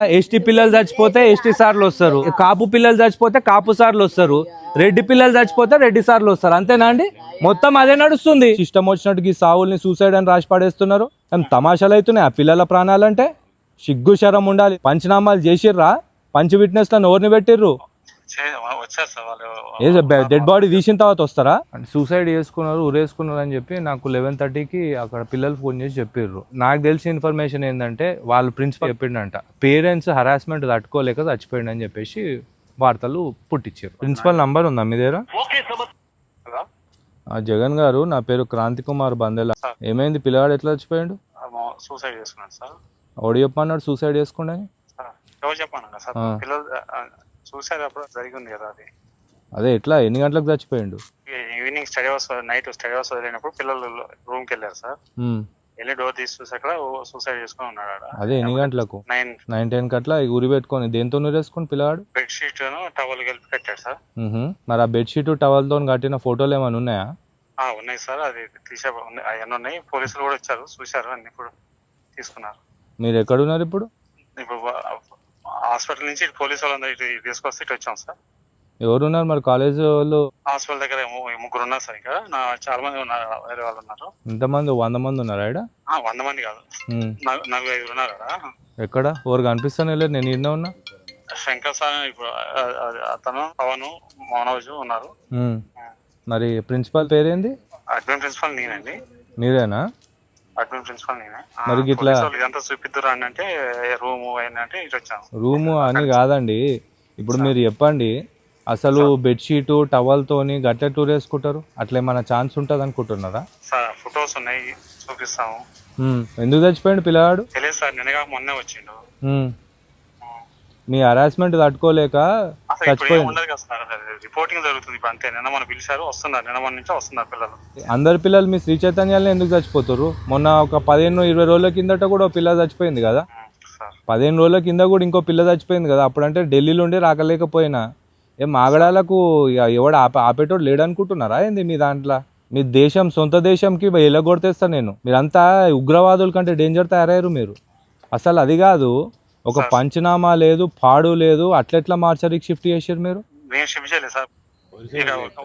ST పిల్లలు చచ్చిపోతే ST సార్లు వస్తారు, కాపు పిల్లలు చచ్చిపోతే కాపు సార్లు వస్తారు, రెడ్డి పిల్లలు చచ్చిపోతే రెడ్డి సార్లు వస్తారు. అంతేనా అండి? మొత్తం అదే నడుస్తుంది. ఇష్టం వచ్చినట్టుగా ఈ సావుల్ని సూసైడ్ అని రాసి పడేస్తున్నారు. తమాషాలు అవుతున్నాయి ఆ పిల్లల ప్రాణాలంటే. సిగ్గు శరం ఉండాలి. పంచనామాలు చేసిర్రా? పంచ విట్నెస్ లను ఎవరిని పెట్టిర్రు? డెడ్ బాడీ తీసిన తర్వాత వస్తారా? సూసైడ్ చేసుకున్నారు, ఉరేసుకున్నారు అని చెప్పి నాకు 11:30కి అక్కడ పిల్లలు ఫోన్ చేసి చెప్పిర్రు. నాకు తెలిసిన ఇన్ఫర్మేషన్ ఏంటంటే వాళ్ళ ప్రిన్సిపల్ చెప్పిండంట పేరెంట్స్ హరాస్మెంట్ తట్టుకోలేక చచ్చిపోయిండు అని చెప్పేసి వార్తలు పుట్టించారు. ప్రిన్సిపల్ నంబర్ ఉందా మీ దగ్గర? జగన్ గారు, నా పేరు క్రాంతి కుమార్ బందెల. ఏమైంది? పిల్లగాడు ఎట్లా చచ్చిపోయాడు? సూసైడ్ చేసుకున్నాడు సార్. ఎవడు చెప్పన్నాడు సూసైడ్ చేసుకోండి? ఎవరు చెప్పాను సార్, పిల్లలు సూసైడ్ అప్పుడు జరిగింది కదా అది. అదే ఎట్లా, ఎన్ని గంటలకు చచ్చిపోయిండు? Evening study hours, night study hours వదిలినప్పుడు పిల్లలు రూమ్ కి వెళ్ళారు సార్. వెళ్ళి డోర్ తీసి చూసాక సూసైడ్ చేసుకుని ఉన్నాడు. అదే ఎన్ని గంటలకు? 9-10 అట్లా ఉరి పెట్టుకొని దేంతో ఉరేసుకొని పిల్లవాడు? బెడ్ షీట్ టవల్ కలిపి కట్టాడు సార్. మరి ఆ బెడ్ షీట్ టవల్ తో కట్టిన ఫోటోలు ఏమైనా ఉన్నాయా? ఉన్నాయి సార్, అది తీసే అవన్నీ ఉన్నాయి. పోలీసులు కూడా వచ్చారు, చూశారు, అన్ని కూడా తీసుకున్నారు. మీరు ఎక్కడున్నారు ఇప్పుడు? ఇప్పుడు హాస్పిటల్ నుంచి పోలీసు వాళ్ళందరూ ఇటు తీసుకొస్తే ఇటు వచ్చాం సార్. ఎవరున్నారు మరి కాలేజ్ వాళ్ళు? హాస్పిటల్ దగ్గర 3 ఉన్నారు సార్. ఇంకా చాలా మంది ఉన్నారు, వేరే వాళ్ళు ఉన్నారు. ఎంతమంది? 100 మంది ఉన్నారా? 100 మంది కాదు, 4-5 ఉన్నారు కదా. ఎక్కడ? ఎవరు కనిపిస్తానే లేదు, నేను నిన్న ఉన్నా. శంకర్ సార్, ఇప్పుడు అతను, పవన్, మనోజ్ ఉన్నారు. మరి ప్రిన్సిపల్ పేరేంది? అడ్మిన్ ప్రిన్సిపల్ నేనండి. మీరేనా? అడ్మిన్ ప్రిన్సిపల్ నేనే. మరి ఇట్లా ఇదంతా చూపిద్దురా అంటే రూమ్ అంటే ఇటు వచ్చాను. రూము అని కాదండి, ఇప్పుడు మీరు చెప్పండి, అసలు బెడ్షీట్ టవల్ తోని గట్ల టూర్ వేసుకుంటారు? అట్లా ఏమైనా ఛాన్స్ ఉంటుంది అనుకుంటున్నారా? సార్ ఫొటోస్ ఉన్నాయి, చూపిస్తాము. ఎందుకు చచ్చిపోయిండు పిల్లవాడు? తెలియదు సార్, నిన్నగా మొన్నే వచ్చిండు. మీ హరాస్మెంట్ తట్టుకోలేక చచ్చిపోయింది. రిపోర్టింగ్ జరుగుతుంది ఇప్పుడు, అంతే. నిన్న మన పిలిచారు, వస్తున్నారు, నిన్న మన నుంచి వస్తున్నారు పిల్లలు. అందరు పిల్లలు మీ శ్రీ చైతన్యాలను ఎందుకు చచ్చిపోతారు? మొన్న ఒక 15-20 రోజుల కిందట కూడా ఒక పిల్ల చచ్చిపోయింది కదా. 15 రోజుల కింద కూడా ఇంకో పిల్ల చచ్చిపోయింది కదా. అప్పుడంటే ఢిల్లీలో ఉండి రాకలేకపోయినా ఏం మాగడాలకు ఎవడు ఆపేటోడు లేడనుకుంటున్నారా ఏంది మీ దాంట్లో? మీ దేశం, సొంత దేశంకి ఎలగొడతేస్తా నేను. మీరంతా ఉగ్రవాదుల కంటే డేంజర్ తయారయ్యారు మీరు. అసలు అది కాదు, ఒక పంచనామా లేదు, పాడు లేదు, అట్లెట్లా మార్చరికి షిఫ్ట్ చేసారు మీరు? నేను షిఫ్ట్ చేయలేదు సార్,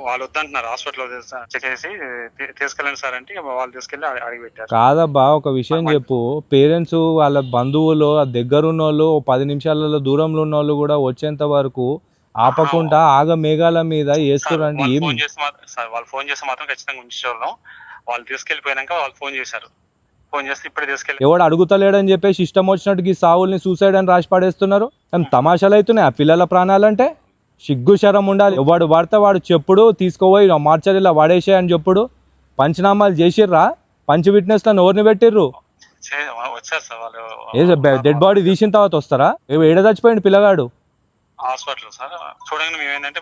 వాళ్ళు వద్దంటున్నారు. హాస్పిటల్ చెక్ చేసి తీసుకెళ్ళండి సార్ అంటే వాళ్ళు తీసుకెళ్ళి అడిగి పెట్టారు. కాదబ్బా, ఒక విషయం చెప్పు. పేరెంట్స్, వాళ్ళ బంధువులు, దగ్గరున్న వాళ్ళు, 10 నిమిషాలలో దూరంలో ఉన్న వాళ్ళు కూడా వచ్చేంత వరకు ఆపకుండా ఆగ మేఘాల మీద వేస్తురండి. వాళ్ళు ఫోన్ చేసి మాత్రం ఖచ్చితంగా ఉంచేవాళ్ళం. వాళ్ళు తీసుకెళ్లిపోయాక వాళ్ళు ఫోన్ చేశారు, ఫోన్ చేసి ఇప్పుడే తీసుకెళ్ళి. ఎవడు అడుగుతలేడని చెప్పేసి ఇష్టం వచ్చినట్టు ఈ సావుల్ని సూసైడ్ అని రాసి పడేస్తున్నారు. తమాషాలు అవుతున్నాయి ఆ పిల్లల ప్రాణాలంటే. సిగ్గు శరం ఉండాలి. వాడు పడితే వాడు చెప్పుడు తీసుకోపోయి మార్చరీలా వాడేసే అని చెప్పుడు. పంచనామాలు చేసిర్రా? పంచ విట్నెస్ లను ఎవరిని పెట్టిర్రు? వచ్చారు సార్ వాళ్ళు. డెడ్ బాడీ తీసిన తర్వాత వస్తారా? ఏడ చచ్చిపోయింది పిల్లగాడు? Hospital sir. చూడండి మేము ఏంటంటే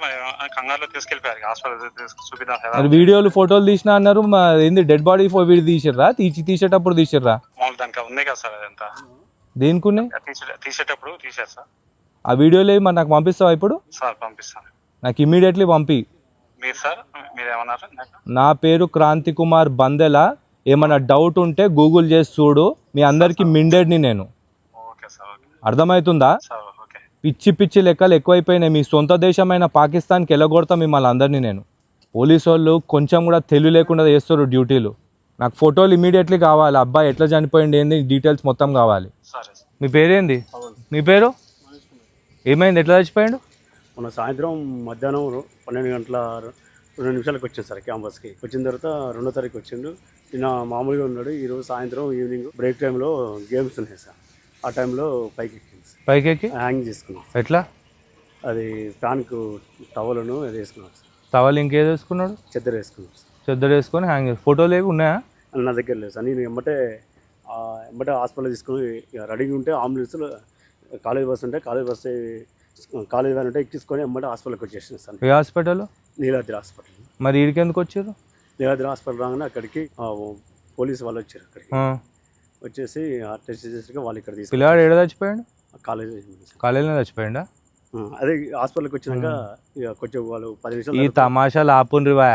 కంగారులో తీసుకెళ్ళిపోయారు హాస్పిటల్ చూపిద్దాం. వీడియోలు ఫోటోలు తీసినా అన్నారు, ఏంది డెడ్ బాడీ వీడియో తీసిర్రా? తీసేటప్పుడు తీసిర్రా? దానికి ఉంది కదా సార్, అదంతా దేనికి తీసేటప్పుడు తీసారు సార్. ఆ వీడియోలు మరి నాకు పంపిస్తావా ఇప్పుడు? సార్ పంపిస్తాను, నాకు ఇమ్మీడియట్లీ పంపి. మీరు సార్ మీరేమన్నారు? నా పేరు క్రాంతి కుమార్ బందెల. ఏమన్నా డౌట్ ఉంటే గూగుల్ చేసి చూడు. మీ అందరికి మిండెడ్ని నేను. అర్థమవుతుందా? పిచ్చి పిచ్చి లెక్కలు ఎక్కువైపోయినాయి. మీ సొంత దేశమైన పాకిస్తాన్కి వెళ్ళగొడతా మిమ్మల్ని అందరినీ నేను. పోలీసు వాళ్ళు కొంచెం కూడా తెలివి లేకుండా చేస్తారు డ్యూటీలు. నాకు ఫోటోలు ఇమీడియట్లీ కావాలి. అబ్బాయి ఎట్లా చనిపోయింది ఏంది డీటెయిల్స్ మొత్తం కావాలి. మీ పేరేంది? మీ పేరు ఏమైంది? ఎట్లా చచ్చిపోయాడు? మొన్న సాయంత్రం మధ్యాహ్నం 12:02 వచ్చాను సార్ క్యాంపస్కి. వచ్చిన తర్వాత 2వ తారీఖు వచ్చిండు. నిన్న మామూలుగా ఉన్నాడు. ఈరోజు సాయంత్రం ఈవినింగ్ బ్రేక్ టైంలో గేమ్స్ ఉన్నాయి సార్. ఆ టైంలో పైకి ఎక్కి హ్యాంగ్ చేసుకున్నాం. ఎట్లా? అది ఫ్యాన్కు టవల్ను అది వేసుకున్నాడు సార్. టవల్ ఇంకేది వేసుకున్నాడు? చెద్దరు వేసుకున్నాడు సార్. చెద్దరు వేసుకొని హ్యాంగ్. ఫోటోలు ఏవి ఉన్నాయా? నా దగ్గర లేదు సార్. నేను ఎమ్మటే హాస్పిటల్ తీసుకుని రెడీగా ఉంటే అంబులెన్స్లో కాలేజ్ బస్సు ఉంటే కాలేజ్ వ్యాన్ ఉంటే ఎక్కించుకొని ఎమ్మటే హాస్పిటల్కి వచ్చేసాను సార్. ఏ హాస్పిటల్? నీలాద్రి హాస్పిటల్. మరి వీడికి ఎందుకు వచ్చారు? నీలాద్రి హాస్పిటల్ రాగానే అక్కడికి పోలీసు వాళ్ళు వచ్చారు. అక్కడికి వచ్చేసి టెస్ట్ చేసాక వాళ్ళు ఇక్కడ తీసుకు. పిల్లవాడు ఏడ చచ్చిపోయాడు? కాలేజీలో చచ్చిపోయాడా? అదే హాస్పిటల్కి వచ్చినాక ఇక కొంచెం వాళ్ళు 10 నిమిషాలు. ఈ తమాషాలు ఆపుండ్రివా?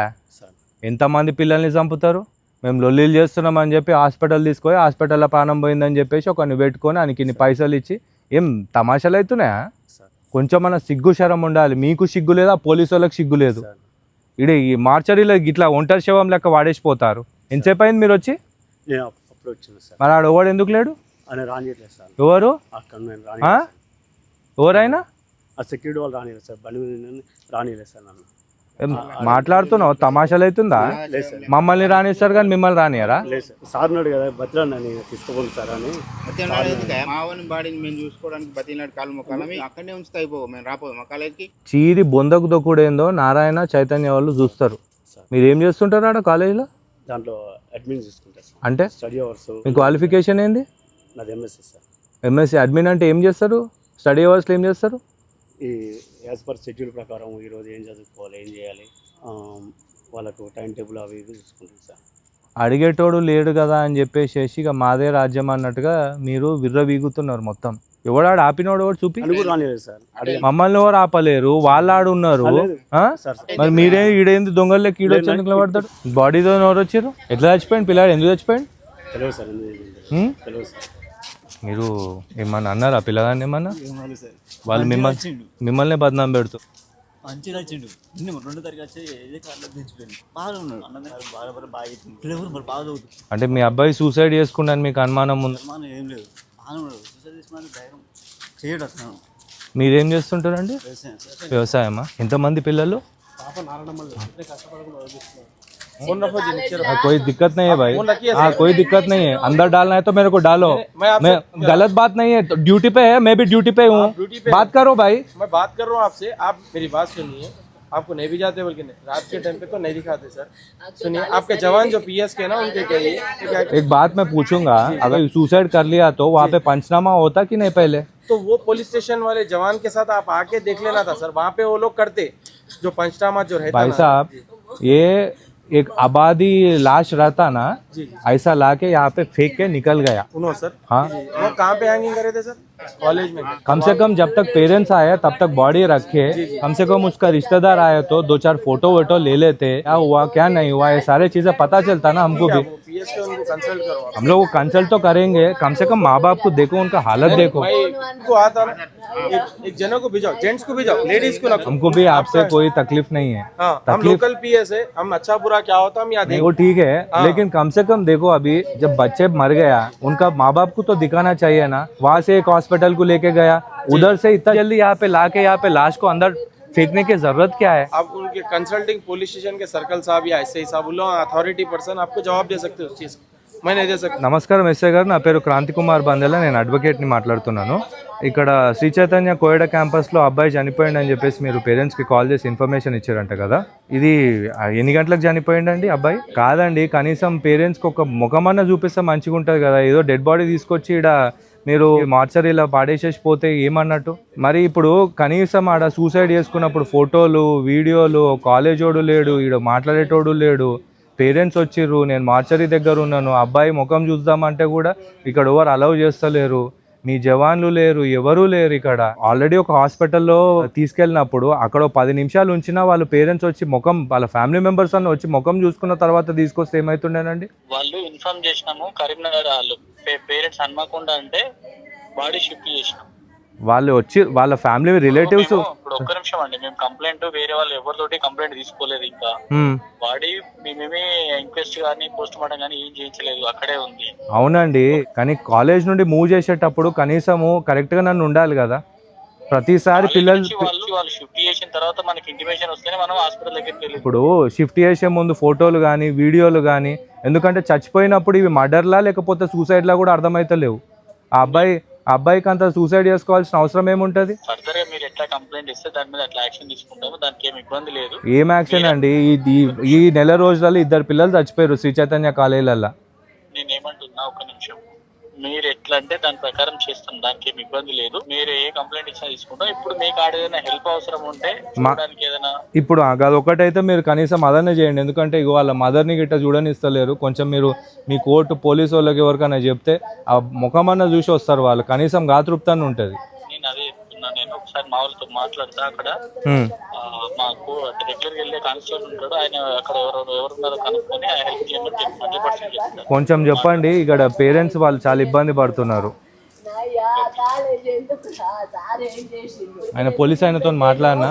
ఎంతమంది పిల్లల్ని చంపుతారు? మేము లొల్లీలు చేస్తున్నామని చెప్పి హాస్పిటల్ తీసుకొని హాస్పిటల్లో ప్రాణం పోయిందని చెప్పేసి ఒకరిని పెట్టుకొని ఆయనకి ఇన్ని పైసలు ఇచ్చి ఏం తమాషాలు అవుతున్నాయా? సార్ కొంచెం మన సిగ్గు శరం ఉండాలి. మీకు సిగ్గు లేదా, పోలీసు వాళ్ళకి సిగ్గు లేదు. సార్ ఇడే ఈ మార్చరీలో ఇట్లా ఒంటరి శవం లెక్క వాడేసిపోతారు. ఎంతసేపు అయింది మీరు వచ్చి? నేను అప్పుడు వచ్చింది సార్. మరి ఆడ ఎవడు ఎందుకు లేడు? ఆయన రానియట్లేదు సార్. ఎవరు అక్కడ నేను ఆ? ఎవరైనా ఆ సెక్యూరిటీ వాళ్ళు రానియలేదు సార్. బండి మీద రానియలేదు సార్ నన్ను. ఏం మాట్లాడుతున్నావు? తమాషాలు అవుతుందా? లేదు సార్. మమ్మల్ని రానిస్తారు కానీ మిమ్మల్ని రానియరా? లేదు సార్. సార్ ఉన్నాడు కదా, బతిలాడు నేను తీసుకోపోను సార్ అని. మావని బాడీని మేము చూసుకోవడానికి బతిలాడు కాలు మొక్కాల మేము అక్కడనే ఉంచుతా అయిపో, మేము రాపోదు మా కాలేజ్కి. చీరి బొందకు దొక్కుడేందో నారాయణ చైతన్య వాళ్ళు చూస్తారు. మీరు ఏం చేస్తుంటారు ఆడ కాలేజీలో? దాంట్లో అడ్మిన్ చూసుకుంటారు సార్. అంటే స్టడీ అవర్స్. మీ క్వాలిఫికేషన్ ఏంది? నాది ఎంఎస్సీ సార్. ఎంఎస్సీ. అడ్మిన్ అంటే ఏం చేస్తారు? స్టడీ అవర్స్లో ఏం చేస్తారు? ఈ యాజ్ పర్ షెడ్యూల్ ప్రకారం ఈరోజు ఏం చదువుకోవాలి, ఏం చేయాలి, వాళ్ళకు టైం టేబుల్ అవి ఇవి చూసుకుంటాం సార్. అడిగేటోడు లేడు కదా అని చెప్పేసి ఇక మాదే రాజ్యం అన్నట్టుగా మీరు విర్రవీగుతున్నారు మొత్తం. ఎవడాడు ఆపినోడు ఎవడు చూపి? అని కూడా రానిలేదు సార్. మమ్మల్ని ఎవరు ఆపలేరు, వాళ్ళు ఆడున్నారు. ఆ? సార్ మరి మీరే ఈడేంది దొంగలకి ఈడొచ్చి ఎందుకు పడతాడు? బాడీతో ఎవరు వచ్చారు? ఎట్లా చచ్చిపోయింది పిల్లాడు? ఎందుకు చచ్చిపోయింది? తెలియదు సార్. తెలియదు సార్. మీరు ఏమన్నా అన్నారా పిల్లగాన్ని? ఏమన్నా వాళ్ళు మిమ్మల్ని బదనాం పెడుతూ మంచిగా వచ్చిండు. 2 తారీఖు వచ్చి ఏదే కార్లో తెచ్చిపోయింది. బాగా ఉన్నాడు అన్నదాన్ని, బాగా పిల్లలు మరి బాగా చదువుతుంది. అంటే మీ అబ్బాయి సూసైడ్ చేసుకున్నాను మీకు అనుమానం ఉంది? అనుమానం ఏం లేదు, బాగా ఉన్నాడు. సూసైడ్ చేసుకున్నాను ధైర్యం చేయడు అతను. మీరేం చేస్తుంటారండి? వ్యవసాయం సార్. వ్యవసాయమా? ఎంతమంది పిల్లలు? कोई दिक्कत नहीं है भाई, हाँ कोई दिक्कत नहीं है. अंदर डालना है तो मेरे को डालो. मैं गलत बात नहीं है, ड्यूटी पे है, मैं भी ड्यूटी पे हूँ. बात करो भाई. मैं बात कर रहा हूँ आपसे, आप मेरी बात सुनिए. आपको नहीं भी जाते बल्कि रात के टाइम पे तो नहीं दिखाते सर. सुनिए, आपके जवान जो पीएस के ना उनके कहिए. एक बात मैं पूछूंगा, अगर सुसाइड कर लिया तो वहाँ पे पंचनामा होता कि नहीं पहले? तो वो पुलिस स्टेशन वाले जवान के साथ आप आके देख लेना था सर. वहाँ पे वो लोग करते जो पंचनामा जो रहता भाई ना. साहब, ये एक आबादी लाश रहता ना, ऐसा लाके यहाँ पे फेंक के निकल गया. उन्होंने सर, हाँ, वो कहाँ पे हैंगिंग करे थे सर? कॉलेज में. कम से कम जब तक पेरेंट्स आए तब तक बॉडी रखे, कम से कम उसका रिश्तेदार आए तो 2-4 फोटो वोटो ले लेते. क्या हुआ क्या नहीं हुआ ये सारे चीजें पता चलता ना हमको भी. पीएस के उनको कंसल्ट करो. हम लोग कंसल्ट तो करेंगे, कम से कम माँ बाप को देखो, उनका हालत देखो. भाई उनको आता ना, एक जनों को भेजाओ, जेंट्स को भेजाओ, लेडीज को ना. हमको भी आपसे कोई तकलीफ नहीं है. हाँ, हम लोकल पीएस है, हम अच्छा बुरा क्या होता हम यहाँ नहीं, वो ठीक है, लेकिन कम से कम देखो अभी जब बच्चे मर गया उनका माँ बाप को तो दिखाना चाहिए ना. वहाँ से एक हॉस्पिटल को लेके गया, उधर से इतना जल्दी यहाँ पे लाके यहाँ पे लाश को अंदर फेंकने की जरूरत क्या है? आप उनके कंसल्टिंग पुलिस स्टेशन के सर्कल साहब या ऐसे ही साहब लोग अथॉरिटी पर्सन आपको जवाब दे सकते हो उस चीज. मैं नहीं दे सकता. నమస్కారం ఎస్ఐ గారు, నా పేరు క్రాంతి కుమార్ బందెల, నేను అడ్వకేట్ని మాట్లాడుతున్నాను. ఇక్కడ శ్రీ చైతన్య కోయడ క్యాంపస్లో అబ్బాయి చనిపోయిందని చెప్పేసి మీరు పేరెంట్స్కి కాల్ చేసి ఇన్ఫర్మేషన్ ఇచ్చారంట కదా. ఇది ఎన్ని గంటలకు చనిపోయిందండి అబ్బాయి? కాదండి, కనీసం పేరెంట్స్కి ఒక ముఖమన్నా చూపిస్తే మంచిగా ఉంటుంది కదా. ఏదో డెడ్ బాడీ తీసుకొచ్చి ఇక్కడ మీరు మార్చరీలో పాడేసేసి పోతే ఏమన్నట్టు? మరి ఇప్పుడు కనీసం ఆడ సూసైడ్ చేసుకున్నప్పుడు ఫోటోలు వీడియోలు, కాలేజోడు లేడు, ఈడ మాట్లాడేటోడు లేడు, పేరెంట్స్ వచ్చిర్రు, నేను మార్చరీ దగ్గర ఉన్నాను, అబ్బాయి ముఖం చూద్దామంటే కూడా ఇక్కడ ఎవరు అలౌ చేస్తలేరు, మీ జవాన్లు లేరు, ఎవరూ లేరు ఇక్కడ. ఆల్రెడీ ఒక హాస్పిటల్లో తీసుకెళ్ళినప్పుడు అక్కడ 10 నిమిషాలు ఉంచినా వాళ్ళు పేరెంట్స్ వచ్చి ముఖం, వాళ్ళ ఫ్యామిలీ మెంబర్స్ అన్న వచ్చి ముఖం చూసుకున్న తర్వాత తీసుకొస్తే ఏమవుతుండేనండి? వాళ్ళు ఇన్ఫార్మ్ చేసినాము, కరీంనగర్ వాళ్ళు పేరెంట్స్ హన్మకొండ అంటే బాడీ షిఫ్ట్ చేసినాం. వాళ్ళు వచ్చి వాళ్ళ ఫ్యామిలీ రిలేటివ్స్. ఇప్పుడు ఒక్క నిమిషం అండి, మేము కంప్లైంట్ వేరే వాళ్ళు ఎవరితోటి కంప్లైంట్ తీసుకోలేదు. ఇంకా బాడీ మేమేమి ఇంక్వెస్ట్ కానీ పోస్ట్ మార్టం కానీ ఏం చేయించలేదు, అక్కడే ఉంది. అవునండి, కానీ కాలేజ్ నుండి మూవ్ చేసేటప్పుడు కనీసము కరెక్ట్ గా నన్ను ఉండాలి కదా. ప్రతిసారి పిల్లలు వాళ్ళు షిఫ్ట్ చేసిన తర్వాత మనకి ఇంటిమేషన్ వస్తేనే మనం హాస్పిటల్ దగ్గరికి వెళ్ళి. ఇప్పుడు షిఫ్ట్ చేసే ముందు ఫోటోలు కానీ వీడియోలు కానీ, ఎందుకంటే చచ్చిపోయినప్పుడు ఇవి మర్డర్లా లేకపోతే సూసైడ్లా కూడా అర్థమైతలేవు. ఆ అబ్బాయికి అంత సూసైడ్ చేసుకోవాల్సిన అవసరం ఏముంటది? ఫర్దర్ గా మీరు ఎట్లా కంప్లైంట్ ఇస్తే దాని మీద అట్లా యాక్షన్ తీసుకుంటాము, దానికి ఏమి ఇబ్బంది లేదు. ఏం యాక్షన్ అండి? ఈ నెల రోజులలో 2 పిల్లలు చచ్చిపోయారు శ్రీ చైతన్య కాలేజీలలో. నేనేమంటున్నా, ఒక నిమిషం, మీరు ఎట్లా అంటే దాని ప్రకారం చేస్తాం, దానికి ఏమి ఇబ్బంది లేదు. మీరు ఏ కంప్లైంట్ ఇచ్చినా తీసుకుంటాం. ఇప్పుడు మీకు ఆడ ఏదైనా హెల్ప్ అవసరం ఉంటే చూడడానికి ఏదైనా, ఇప్పుడు అదొకటైతే మీరు కనీసం అదనే చేయండి. ఎందుకంటే ఇక వాళ్ళ మదర్ని గిట్ట చూడనిస్తలేరు. కొంచెం మీరు మీ కోర్టు పోలీసు వాళ్ళకి ఎవరికైనా చెప్తే ఆ ముఖమన్నా చూసి వస్తారు వాళ్ళు, కనీసం గాతృప్తాన్ని ఉంటుంది. నేను అదే చెప్తున్నా. నేను ఒకసారి మా వాళ్ళతో మాట్లాడతా. అక్కడ మాకు రెగ్యులర్గా వెళ్ళే కానిస్టేబుల్ ఉంటాడు, ఆయన అక్కడ ఎవరున్నారో కనుక్కొని ఆ హెల్ప్ చేయమని 100% చెప్తారు. కొంచెం చెప్పండి, ఇక్కడ పేరెంట్స్ వాళ్ళు చాలా ఇబ్బంది పడుతున్నారు. ఆయన పోలీస్ ఆయనతో మాట్లాడినా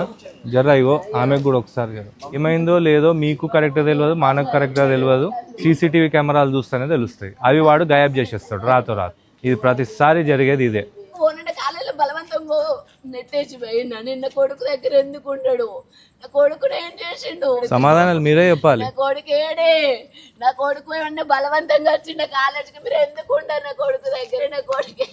జర్రా ఇగో ఆమెకు కూడా ఒకసారి కదా ఏమైందో లేదో మీకు కరెక్ట్గా తెలియదు మనకు కరెక్ట్గా తెలియదు సీసీటీవీ కెమెరాలు చూస్తేనే తెలుస్తాయి అవి వాడు గాయబ్ చేసేస్తాడు రాతో రాదు ఇది ప్రతిసారి జరిగేది ఇదే కాలేజీలో బలవంతంగా నెట్టేసి పోయినా నిన్న కొడుకు దగ్గర ఎందుకు ఉండడు నా కొడుకుని ఏం చేసిండు సమాధానాలు మీరే చెప్పాలి నా కొడుకు ఏడే నా కొడుకు ఏమన్నా బలవంతంగా వచ్చిండ కాలేజీకి మీరు ఎందుకు ఉండరు నా కొడుకు దగ్గర నా కొడుకే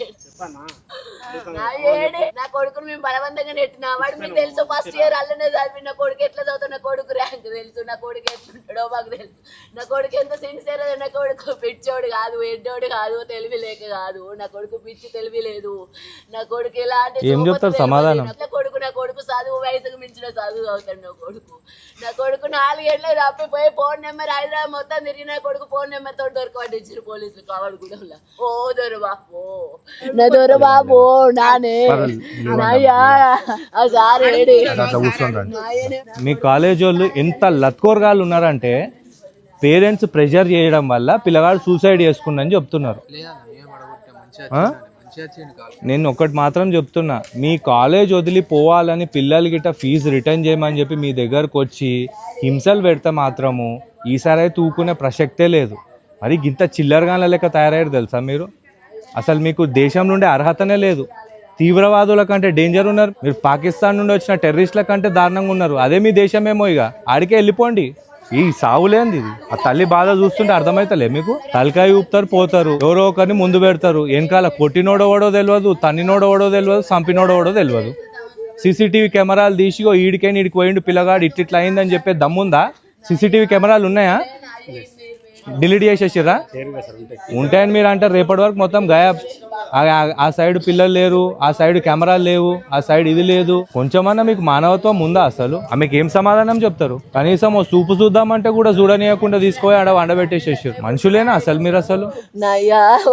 నా ఏడే నా కొడుకుని మేము బలవంతంగా నెట్టినా వాడు మీకు తెలుసు ఫస్ట్ ఇయర్ అల్లనే చదివి నా కొడుకు ఎట్లా చదువుతా నా కొడుకు ర్యాంక్ తెలుసు నా కొడుకు ఎట్లుంటాడో మాకు తెలుసు నా కొడుకు ఎంత సిన్సియర్ నా కొడుకు పిచ్చోడు కాదు ఎడ్డోడు కాదు తెలివి లేక కాదు నా కొడుకు పిచ్చి తెలివి లేదు నా కొడుకు ఎలాంటి ఏం చెప్తారు సమాధానం నా కొడుకు చదువు వయసుకు మించిన చదువు అవుతాడు నా కొడుకు 4 ఏళ్ళు తప్పిపోయి ఫోన్ నెంబర్ హైదరాబాద్ మొత్తం తిరిగి నా కొడుకు ఫోన్ నెంబర్ తో దొరకబడి ఇచ్చారు పోలీసులు కావాలి కూడా ఓ దొరబాబు నా దొరబాబు నానే నాయ్యా ఆ సార్ ఏడి మీ కాలేజ్ వాళ్ళు ఎంత లత్కోరగాళ్ళు ఉన్నారంటే పేరెంట్స్ ప్రెషర్ చేయడం వల్ల పిల్లగాడు సూసైడ్ చేసుకున్నారని చెప్తున్నారు నేను ఒకటి మాత్రం చెప్తున్నా మీ కాలేజ్ వదిలిపోవాలని పిల్లలు గిట్ట ఫీజు రిటర్న్ చేయమని చెప్పి మీ దగ్గరకు వచ్చి హింసలు పెడితే మాత్రము ఈసారి అయితే ఊకునే ప్రసక్తే లేదు మరి ఇంత చిల్లరగాల లెక్క తయారయ్యారు తెలుసా మీరు అసలు మీకు దేశం నుండి అర్హతనే లేదు తీవ్రవాదుల కంటే డేంజర్ ఉన్నారు మీరు పాకిస్తాన్ నుండి వచ్చిన టెర్రరిస్టుల కంటే దారుణంగా ఉన్నారు అదే మీ దేశమేమో ఇక ఆడికే వెళ్ళిపోండి ఈ సావులేంది ఇది ఆ తల్లి బాధ చూస్తుంటే అర్థమైతలే మీకు తలకాయ ఊపుతారు పోతారు ఎవరో ఒకరిని ముందు పెడతారు వెనకాల కొట్టినోడోవడో తెలియదు తన్నినోడోవడో తెలియదు చంపినోడోవడో తెలియదు సీసీటీవీ కెమెరాలు తీసి ఈడికైనా ఈడికి పోయిండు పిల్లగాడు ఇట్లా అయిందని చెప్పే దమ్ముందా సీసీటీవీ కెమెరాలు ఉన్నాయా డిలీట్ చేసేసిర్రా ఉంటాయని మీరు అంటారు రేపటి వరకు మొత్తం గాయబ్ ఆ సైడ్ పిల్లలు లేరు ఆ సైడ్ కెమెరాలు లేవు ఆ సైడ్ ఇది లేదు కొంచెమన్నా మీకు మానవత్వం ఉందా అసలు ఆమెకి ఏం సమాధానం చెప్తారు కనీసం ఓ సూపు చూద్దామంటే కూడా చూడనీయకుండా తీసుకుపోయి ఆడ వండబెట్టేసేసారు మనుషులేనా అసలు మీరు అసలు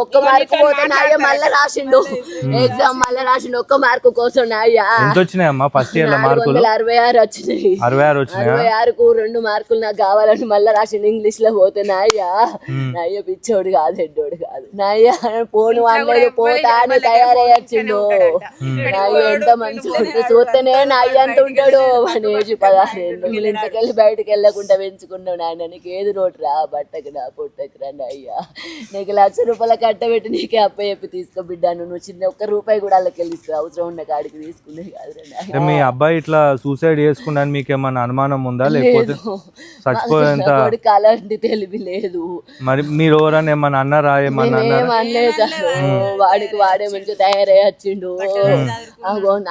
ఒక్క మార్కు పోతే మళ్ళీ రాసిండు ఎగ్జామ్ మళ్ళీ రాసిండు ఒక్క మార్కు కోసం నాయ్యా ఎంత వచ్చినాయమ్మా ఫస్ట్ ఇయర్ లో మార్కులు 66 వచ్చినాయి 66 వచ్చినాయి 66కు 2 మార్కులు నాకు కావాలని మళ్ళీ రాసిండు ఇంగ్లీష్ లో పోతే నాయ్య పిచ్చోడు కాదు హెడ్డోడు కాదు నాయ్య పోను అనలేదు పోతా అని తయారయ్యొచ్చిండు నాయ్య ఎంత మంచిగా చూస్తేనే నాయ్య అంత ఉంటాడు అనేసి 16 ఏళ్ళు ఇంటికి వెళ్ళి బయటకు వెళ్ళకుండా పెంచుకున్నావు నాయన నీకు ఏది రోటు రా బట్టకి రా పొట్టకి రా నాయ్య నీకు ₹1,00,000 కట్టబెట్టి నీకే అప్ప చెప్పి తీసుకో బిడ్డ నువ్వు చిన్న ₹1 కూడా వాళ్ళకి వెళ్ళిస్తావు అవసరం ఉన్న కాడికి తీసుకునే కాదు మీ అబ్బాయి ఇట్లా సూసైడ్ చేసుకున్నాను మీకు ఏమన్నా అనుమానం ఉందా లేకపోతే చచ్చిపోయేంత అలాంటి తెలివి లేదు మరి మీరు ఎవరన్నా ఏమన్నా అన్నారా వాడికి వాడే మంచిగా తయారై వచ్చిండు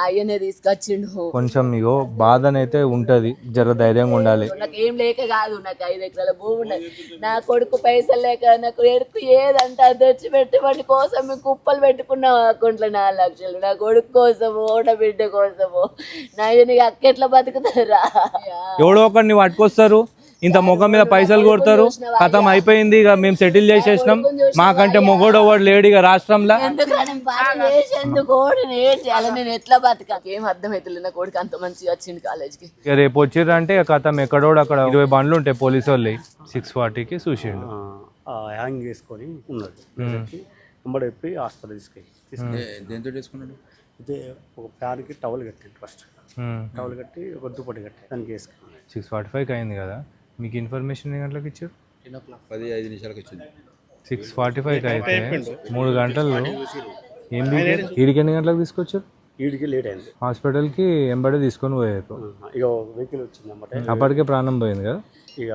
అయ్యనే తీసుకొచ్చిండు కొంచెం ఇగో బాధనైతే ఉంటది జర ధైర్యంగా ఉండాలి నాకు ఏం లేక కాదు నాకు 5 ఎకరాల భూమి ఉన్నది నా కొడుకు పైసలు లేక నాకు ఎడుకు ఏదంటే అది తెచ్చి పెట్టుబడి కోసం మేము కుప్పలు పెట్టుకున్నాం అకౌంట్లో 4 లక్షలు నా కొడుకు కోసము ఓడబిడ్డ కోసము నాయనకి అక్కెట్లా బతుకుతారా ఎవడో ఒకరిని పట్టుకొస్తారు ఇంత ముఖం మీద పైసలు కొడతారు కథం అయిపోయింది ఇక మేము సెటిల్ చేసేసినాం మాకంటే మొగోడు ఒకడు లేడు ఇక రాష్ట్రంలో నేను ఎట్లా బతక ఏం అర్థమైతలేదు నా కొడుకు అంత మంచిగా వచ్చింది కాలేజ్కి రేపు వచ్చిర్రు అంటే కథం ఎక్కడోడు అక్కడ 20 బండ్లు ఉంటాయి పోలీసు వాళ్ళు 640కి చూసిండు హ్యాంగ్ చేసుకొని ఉన్నాడు వెంబడి చెప్పి హాస్పిటల్ తీసుకెళ్ళి దేంతో చేసుకున్నాడు అయితే ఒక ఫ్యాన్కి టవల్ కట్టాను ఫస్ట్ టవల్ కట్టి ఒక దుప్పటి కట్టి దానికి వేసుకున్నాను 6:45కి అయింది కదా మీకు ఇన్ఫర్మేషన్ ఎన్ని గంటలకు ఇచ్చారు 10-5 నిమిషాలకు వచ్చింది 6:45కి అయితే 3 గంటలు ఏం వీడికి ఎన్ని గంటలకు తీసుకొచ్చారు వీడికి లేట్ అయింది హాస్పిటల్కి ఎంబడే తీసుకొని పోయారు ఇక వెహికల్ వచ్చింది అన్నమాట అప్పటికే ప్రాణం పోయింది కదా ఇక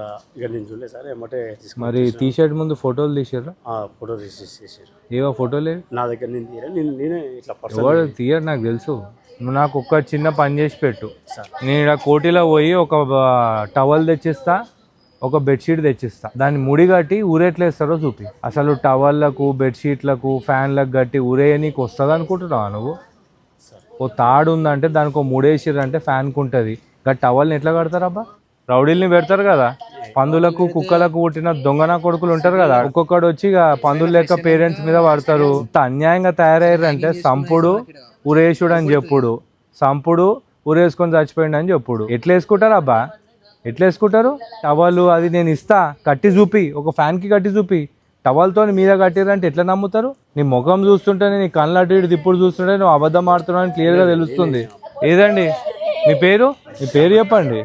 నేను చూడలేదు సార్ ఏమంటే మరి టీషర్ట్ ముందు ఫోటోలు తీసారా ఫోటో తీసేసారు ఏవో ఫోటోలే నా దగ్గర నేను తీయరా నేనే ఇట్లా ఎవరు తీయరు నాకు తెలుసు నువ్వు నాకు ఒక్క చిన్న పని చేసి పెట్టు నేను ఇక్కడ కోటిలో పోయి ఒక టవల్ తెచ్చిస్తా ఒక బెడ్షీట్ తెచ్చిస్తా దాన్ని ముడి కట్టి ఊరేట్లేస్తారో చూపి అసలు టవల్లకు బెడ్షీట్లకు ఫ్యాన్లకు కట్టి ఊరే నీకు వస్తుంది అనుకుంటున్నావా నువ్వు ఓ తాడు ఉందంటే దానికి ఒక ముడేసిరంటే ఫ్యాన్కి ఉంటుంది ఇంకా టవల్ని ఎట్లా కడతారబ్బా రౌడీల్ని పెడతారు కదా పందులకు కుక్కలకు పుట్టిన దొంగన కొడుకులు ఉంటారు కదా ఒక్కొక్కడు వచ్చి ఇక పందులు లెక్క పేరెంట్స్ మీద పడతారు ఇంత అన్యాయంగా తయారయ్యారంటే సంపుడు ఉరేసుడు అని చెప్పుడు సంపుడు ఉరేసుకొని చచ్చిపోయిండు అని చెప్పుడు ఎట్లా వేసుకుంటారు అబ్బా ఎట్లా వేసుకుంటారు టవలు అది నేను ఇస్తా కట్టి చూపి ఒక ఫ్యాన్కి కట్టి చూపి టవల్తో మీద కట్టిరంటే ఎట్లా నమ్ముతారు? నీ ముఖం చూస్తుంటేనే, నీ కళ్ళు అటు ఇటు తిప్పుడు చూస్తుంటే నువ్వు అబద్ధం ఆడుతున్నావు అని క్లియర్గా తెలుస్తుంది. ఏదండి మీ పేరు? మీ పేరు చెప్పండి.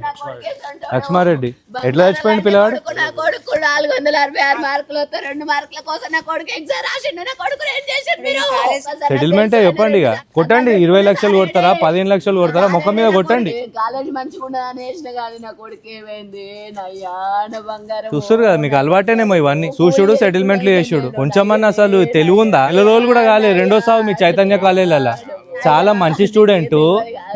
లక్ష్మారెడ్డి. ఎట్లా చచ్చిపోయింది పిల్లవాడు? నా కొడుకు 466 మార్కులు వస్తే 2 మార్కుల కోసం నా కొడుకు ఎగ్జామ్ రాసిండు. నా కొడుకు ఏం చేసిండు మీరు? సెటిల్మెంటే చెప్పండి. ఇక కొట్టండి. 20 లక్షలు కొడతారా, 15 లక్షలు కొడతారా? ముఖం మీద కొట్టండి. కాలేజ్ మంచిగా ఉండదని వేసిన కానీ నా కొడుకు ఏమైంది? నయ్యా నా బంగారం. చూస్తారు కదా, మీకు అలవాటేనేమో ఇవన్నీ చూసుడు, సెటిల్మెంట్లు చేసుడు. కొంచెమన్నా అసలు తెలివి ఉందా? 2 రోజులు కూడా కాలేదు, రెండో సావు మీ చైతన్య కాలేజీలలో. చాలా మంచి స్టూడెంట్,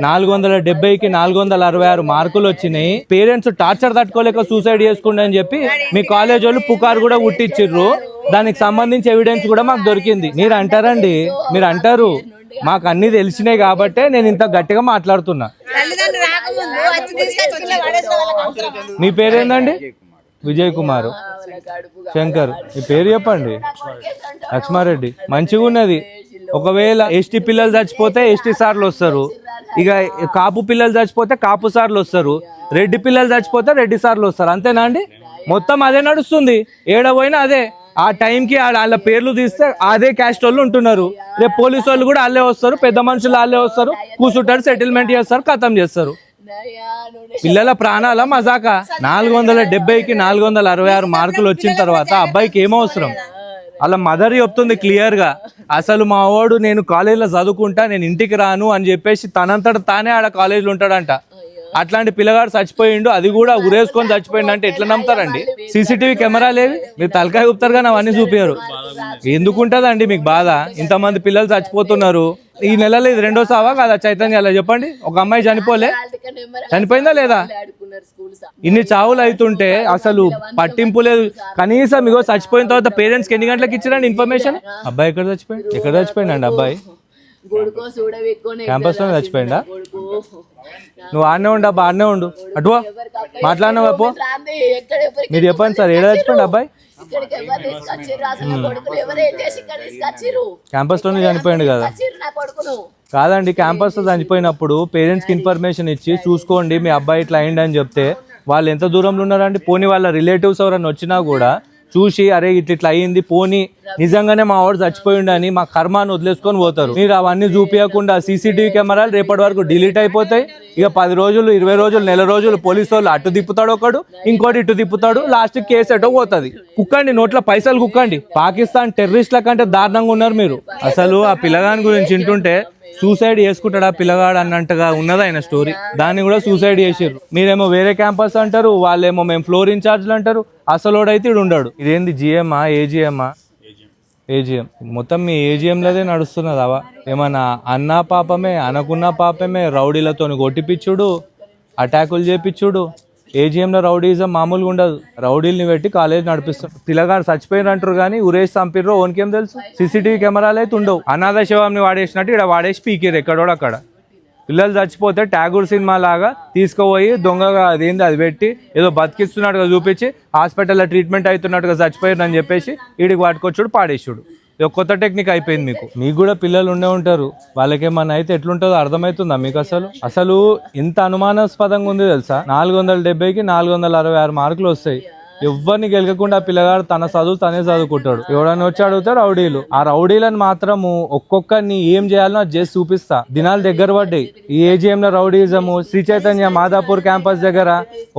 470కి 466 మార్కులు వచ్చినాయి. పేరెంట్స్ టార్చర్ తట్టుకోలేక సూసైడ్ చేసుకుండి అని చెప్పి మీ కాలేజ్ వాళ్ళు పుకారు కూడా పుట్టించిర్రు. దానికి సంబంధించి ఎవిడెన్స్ కూడా మాకు దొరికింది. మీరు అంటారండి, మీరు అంటారు మాకు అన్ని తెలిసినాయి కాబట్టే నేను ఇంత గట్టిగా మాట్లాడుతున్నా. మీ పేరేందండి? విజయ్ కుమార్, శంకర్. మీ పేరు చెప్పండి. లక్ష్మారెడ్డి. మంచిగా ఉన్నది. ఒకవేళ ఎస్టీ పిల్లలు చచ్చిపోతే ఎస్టీ సార్లు వస్తారు, ఇక కాపు పిల్లలు చచ్చిపోతే కాపు సార్లు వస్తారు, రెడ్డి పిల్లలు చచ్చిపోతే రెడ్డి సార్లు వస్తారు. అంతేనా అండి? మొత్తం అదే నడుస్తుంది. ఏడపోయినా అదే. ఆ టైంకి వాళ్ళ పేర్లు తీస్తే అదే క్యాస్ట్ వాళ్ళు ఉంటున్నారు. రేపు పోలీసు వాళ్ళు కూడా వాళ్ళే వస్తారు, పెద్ద మనుషులు వాళ్ళే వస్తారు, కూర్చుంటారు, సెటిల్మెంట్ చేస్తారు, ఖతం చేస్తారు. పిల్లల ప్రాణాల మజాక. 470కి 466 మార్కులు వచ్చిన తర్వాత అబ్బాయికి ఏమవసరం? అలా మదర్ చెప్తుంది క్లియర్ గా, అసలు మా వాడు నేను కాలేజీలో చదువుకుంటా, నేను ఇంటికి రాను అని చెప్పేసి తనంతట తానే ఆడ కాలేజీలో ఉంటాడంట. అట్లాంటి పిల్లగాడు చచ్చిపోయిండు, అది కూడా ఉరేసుకొని చచ్చిపోయిండు అంటే ఎట్లా నమ్ముతారండి? సీసీటీవీ కెమెరాలు ఏవి? మీరు తలకాయ ఊపుతారు కానీ అవన్నీ చూపించారు. ఎందుకుంటదండి మీకు బాధ? ఇంతమంది పిల్లలు చచ్చిపోతున్నారు. ఈ నెలలో ఇది రెండో సావా కాదా చైతన్యాల? చెప్పండి. ఒక అమ్మాయి చనిపోయిందా లేదా? ఇన్ని చావులు అవుతుంటే అసలు పట్టింపు లేదు. కనీసం ఇగో చచ్చిపోయిన తర్వాత పేరెంట్స్ కి ఎన్ని గంటలకు ఇచ్చారండి ఇన్ఫర్మేషన్? అబ్బాయి ఎక్కడ చచ్చిపోయింది? ఎక్కడ చచ్చిపోయింది అండి అబ్బాయి? క్యాంపస్ లో చచ్చిపోయిందా? నువ్వు ఆడనే ఉండు అబ్బా, ఆడనే ఉండు. అటువా మాట్లాడినావు పో. మీరు చెప్పండి సార్, ఏడా చచ్చిపోయింది అబ్బాయి? క్యాంపస్ లోనే చనిపోయింది కదా? కాదండి, క్యాంపస్ లో చనిపోయినప్పుడు పేరెంట్స్ కి ఇన్ఫర్మేషన్ ఇచ్చి చూసుకోండి మీ అబ్బాయి ఇట్లా అయింది అని చెప్తే వాళ్ళు ఎంత దూరంలో ఉన్నారండి? పోనీ వాళ్ళ రిలేటివ్స్ ఎవరైనా వచ్చినా కూడా చూసి అరే ఇట్లా అయ్యింది, పోనీ నిజంగానే మా వాడు చచ్చిపోయిండని మా కర్మాన్ని వదిలేసుకొని పోతారు. మీరు అవన్నీ చూపించకుండా సీసీటీవీ కెమెరాలు రేపటి వరకు డిలీట్ అయిపోతాయి. ఇక 10 రోజులు, 20 రోజులు, నెల రోజులు పోలీసు వాళ్ళు అటు తిప్పుతాడు ఒకడు, ఇంకోటి ఇటు తిప్పుతాడు, లాస్ట్ కేసు ఎటో పోతుంది. కుక్కండి, నోట్ల పైసలు కుక్కండి. పాకిస్తాన్ టెర్రరిస్ట్ల కంటే దారుణంగా ఉన్నారు మీరు. అసలు ఆ పిల్లగాని గురించి వింటుంటే సూసైడ్ చేసుకుంటాడు ఆ పిల్లగాడు అన్నట్టుగా ఉన్నది ఆయన స్టోరీ. దాన్ని కూడా సూసైడ్ చేసారు. మీరేమో వేరే క్యాంపస్ అంటారు, వాళ్ళేమో మేము ఫ్లోర్ ఇన్ఛార్జ్లు అంటారు. అసలోడైతే ఇడు ఉండడు. ఇదేంది జిఎమ్మా, ఏజిఎమ్మా? ఏజిఎం. మొత్తం మీ ఏజిఎంలదే నడుస్తున్నది అవా? ఏమన్నా అన్నా పాపమే, అనకున్న పాపమే, రౌడీలతో కొట్టిపిచ్చుడు, అటాకులు చేపిచ్చుడు. ఏజిఎంలో రౌడీజం మామూలుగా ఉండదు. రౌడీల్ని పెట్టి కాలేజ్ నడిపిస్తాం. పిల్లగాడు చచ్చిపోయిన అంటారు కానీ ఉరేసి చంపిర్రో ఓన్కేం తెలుసు? సీసీటీవీ కెమెరాలు అయితే ఉండవు. అనాథ శవాన్ని వాడేసినట్టు ఇక్కడ వాడేసి పీకిరు ఎక్కడోడు అక్కడ. పిల్లలు చచ్చిపోతే ట్యాగూర్ సినిమా లాగా తీసుకుపోయి దొంగగా అదేంది అది పెట్టి ఏదో బతికిస్తున్నట్టుగా చూపించి హాస్పిటల్లో ట్రీట్మెంట్ అవుతున్నట్టుగా చచ్చిపోయారు అని చెప్పేసి వీడికి వాడుకొచ్చుడు, పాడేసుడు. ఇది కొత్త టెక్నిక్ అయిపోయింది. మీకు కూడా పిల్లలు ఉండే ఉంటారు, వాళ్ళకేమన్నా అయితే ఎట్లుంటుందో అర్థమవుతుందా మీకు? అసలు ఇంత అనుమానాస్పదంగా ఉంది తెలుసా? 470కి 466 మార్కులు వస్తాయి. ఎవరిని గెలకకుండా పిల్లగాడు తన చదువు తనే చదువుకుంటాడు. ఎవడన్నా వచ్చి అడిగితే రౌడీలు. ఆ రౌడీలను మాత్రము ఒక్కొక్కరిని ఏం చేయాలో అది చేసి చూపిస్తా. దినాలు దగ్గర పడ్డాయి. ఈ ఏజిఎంలో రౌడీజము, శ్రీ చైతన్య మాదాపూర్ క్యాంపస్ దగ్గర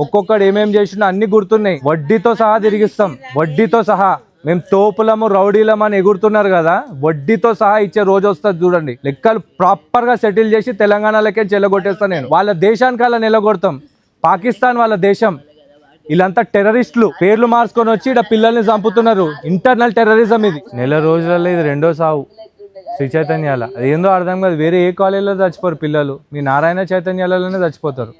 ఒక్కొక్కడు ఏమేం చేసినా అన్ని గుర్తున్నాయి. వడ్డీతో సహా తిరిగిస్తాం, వడ్డీతో సహా. మేము తోపులము రౌడీలము అని ఎగురుతున్నారు కదా, వడ్డీతో సహా ఇచ్చే రోజు వస్తుంది చూడండి. లెక్కలు ప్రాపర్ గా సెటిల్ చేసి తెలంగాణలకే చెల్లగొట్టేస్తాను నేను. వాళ్ళ దేశానికి అలా నిలగొడతాం. పాకిస్తాన్ వాళ్ళ దేశం. వీళ్ళంతా టెర్రరిస్టులు. పేర్లు మార్చుకొని వచ్చి ఇక్కడ పిల్లల్ని చంపుతున్నారు. ఇంటర్నల్ టెర్రరిజం ఇది. నెల రోజులలో ఇది రెండో సావు శ్రీ చైతన్యాల. అదేందో అర్థం కాదు. వేరే ఏ కాలేజీలో చచ్చిపోరు పిల్లలు, మీ నారాయణ చైతన్యాలలోనే చచ్చిపోతారు.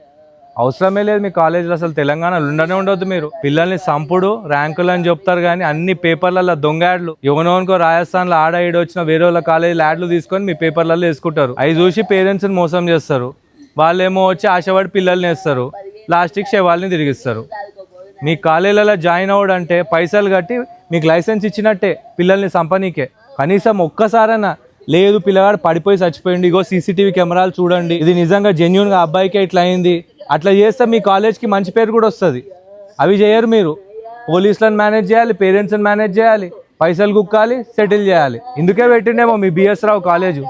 అవసరమే లేదు మీ కాలేజీలో. అసలు తెలంగాణలో ఉండనే ఉండొద్దు మీరు. పిల్లల్ని సంపుడు, ర్యాంకులు అని చెప్తారు కానీ అన్ని పేపర్లలో దొంగ యాడ్లు. ఎవనోనుకో రాజస్థాన్లో ఆడ ఈడ వచ్చిన వేరే వాళ్ళ కాలేజీలో యాడ్లు తీసుకొని మీ పేపర్లలో వేసుకుంటారు. అవి చూసి పేరెంట్స్ని మోసం చేస్తారు. వాళ్ళేమో వచ్చి ఆశపడి పిల్లల్ని వేస్తారు, లాస్ట్కి శవాల్ని తిరిగిస్తారు. మీ కాలేజీలలో జాయిన్ అవ్వడంటే పైసలు కట్టి మీకు లైసెన్స్ ఇచ్చినట్టే పిల్లల్ని సంపనీకే. కనీసం ఒక్కసారైనా లేదు పిల్లగాడు పడిపోయి చచ్చిపోయింది, ఇగో సీసీటీవీ కెమెరాలు చూడండి, ఇది నిజంగా జెన్యున్గా అబ్బాయికే ఇట్లా అయింది, అట్లా చేస్తే మీ కాలేజ్కి మంచి పేరు కూడా వస్తుంది. అవి చేయరు మీరు. పోలీసులను మేనేజ్ చేయాలి, పేరెంట్స్ని మేనేజ్ చేయాలి, పైసలు కుక్కాలి, సెటిల్ చేయాలి. ఇందుకే పెట్టిండేమో మీ బిఎస్ రావు కాలేజు.